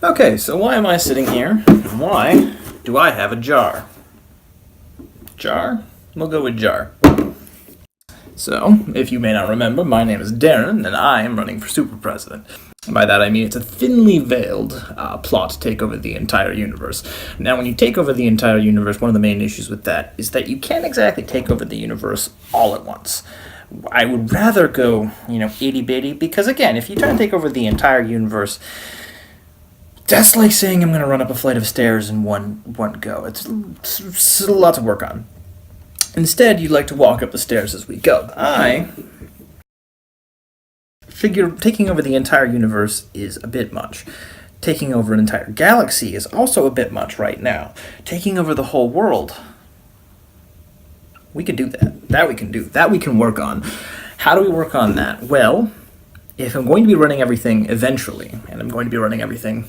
Okay, so why am I sitting here? And why do I have a jar? Jar? We'll go with jar. So, if you may not remember, my name is Deron, and I am running for super president. By that I mean it's a thinly veiled plot to take over the entire universe. Now, when you take over the entire universe, one of the main issues with that is that you can't exactly take over the universe all at once. I would rather go, itty-bitty, because again, if you try to take over the entire universe, that's like saying I'm going to run up a flight of stairs in one go. It's a lot to work on. Instead, you'd like to walk up the stairs as we go. I figure taking over the entire universe is a bit much. Taking over an entire galaxy is also a bit much right now. Taking over the whole world, we could do that. That we can do. That we can work on. How do we work on that? Well, if I'm going to be running everything eventually, and I'm going to be running everything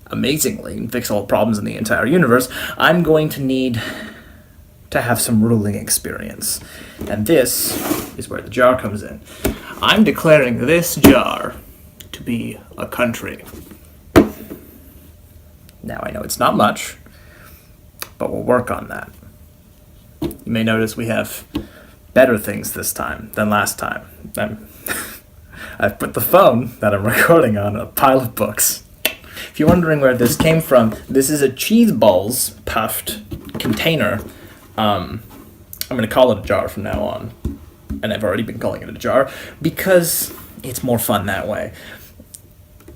amazingly and fix all the problems in the entire universe, I'm going to need to have some ruling experience. And this is where the jar comes in. I'm declaring this jar to be a country. Now, I know it's not much, but we'll work on that. You may notice we have better things this time than last time. I've put the phone that I'm recording on a pile of books. If you're wondering where this came from, this is a cheese balls puffed container. I'm going to call it a jar from now on. And I've already been calling it a jar because it's more fun that way.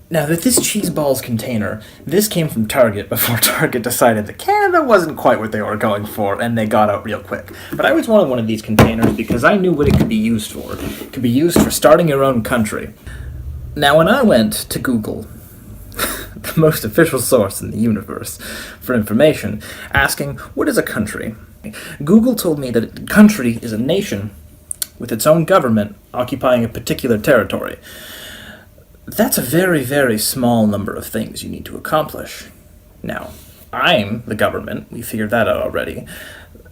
Now, that this cheese balls container, this came from Target before Target decided that Canada wasn't quite what they were going for, and they got out real quick. But I always wanted one of these containers because I knew what it could be used for. It could be used for starting your own country. Now, when I went to Google, the most official source in the universe for information, asking, what is a country? Google told me that a country is a nation with its own government occupying a particular territory. That's a very, very small number of things you need to accomplish. Now, I'm the government. We figured that out already.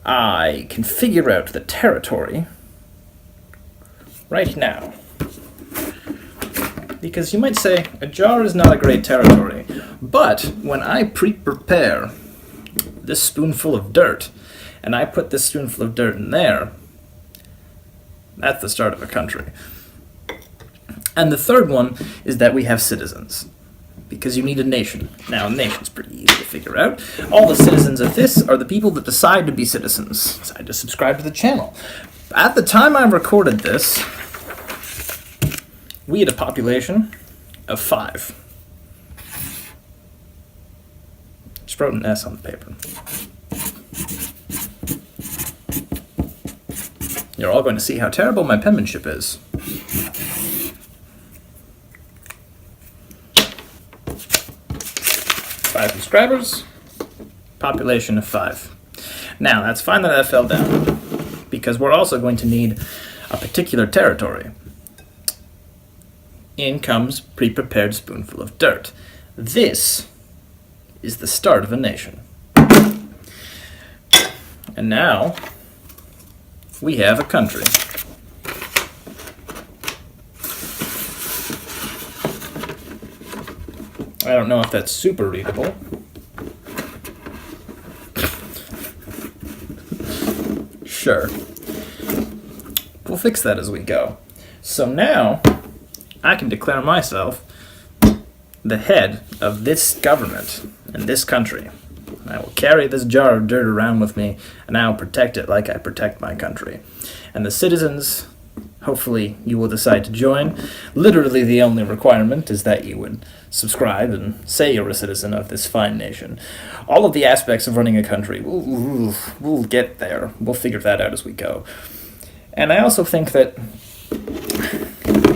I can figure out the territory right now. Because you might say, a jar is not a great territory. But when I prepare this spoonful of dirt, and I put this spoonful of dirt in there, that's the start of a country. And the third one is that we have citizens, because you need a nation. Now, a nation's pretty easy to figure out. All the citizens of this are the people that decide to be citizens, decide to subscribe to the channel. At the time I recorded this, we had a population of 5. Just wrote an S on the paper. You're all going to see how terrible my penmanship is. 5 subscribers, population of 5. Now, that's fine that fell down, because we're also going to need a particular territory. In comes pre-prepared spoonful of dirt. This is the start of a nation. And now, we have a country. I don't know if that's super readable. Sure. We'll fix that as we go. So now, I can declare myself the head of this government and this country. I will carry this jar of dirt around with me, and I will protect it like I protect my country. And the citizens, hopefully you will decide to join. Literally the only requirement is that you would subscribe and say you're a citizen of this fine nation. All of the aspects of running a country, we'll get there. We'll figure that out as we go. And I also think that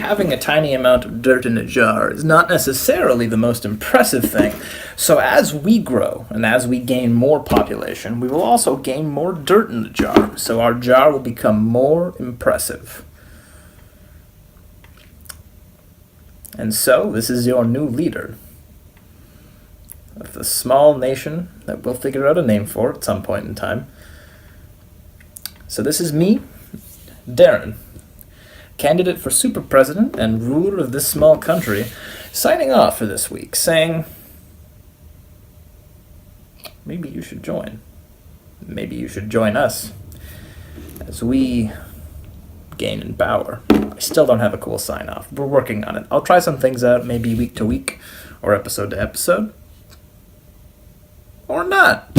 having a tiny amount of dirt in a jar is not necessarily the most impressive thing. So as we grow and as we gain more population, we will also gain more dirt in the jar. So our jar will become more impressive. And so this is your new leader of the small nation that we'll figure out a name for at some point in time. So this is me, Deron, candidate for super president and ruler of this small country, signing off for this week, saying, maybe you should join. Maybe you should join us as we gain in power. I still don't have a cool sign-off. We're working on it. I'll try some things out, maybe week to week or episode to episode. Or not.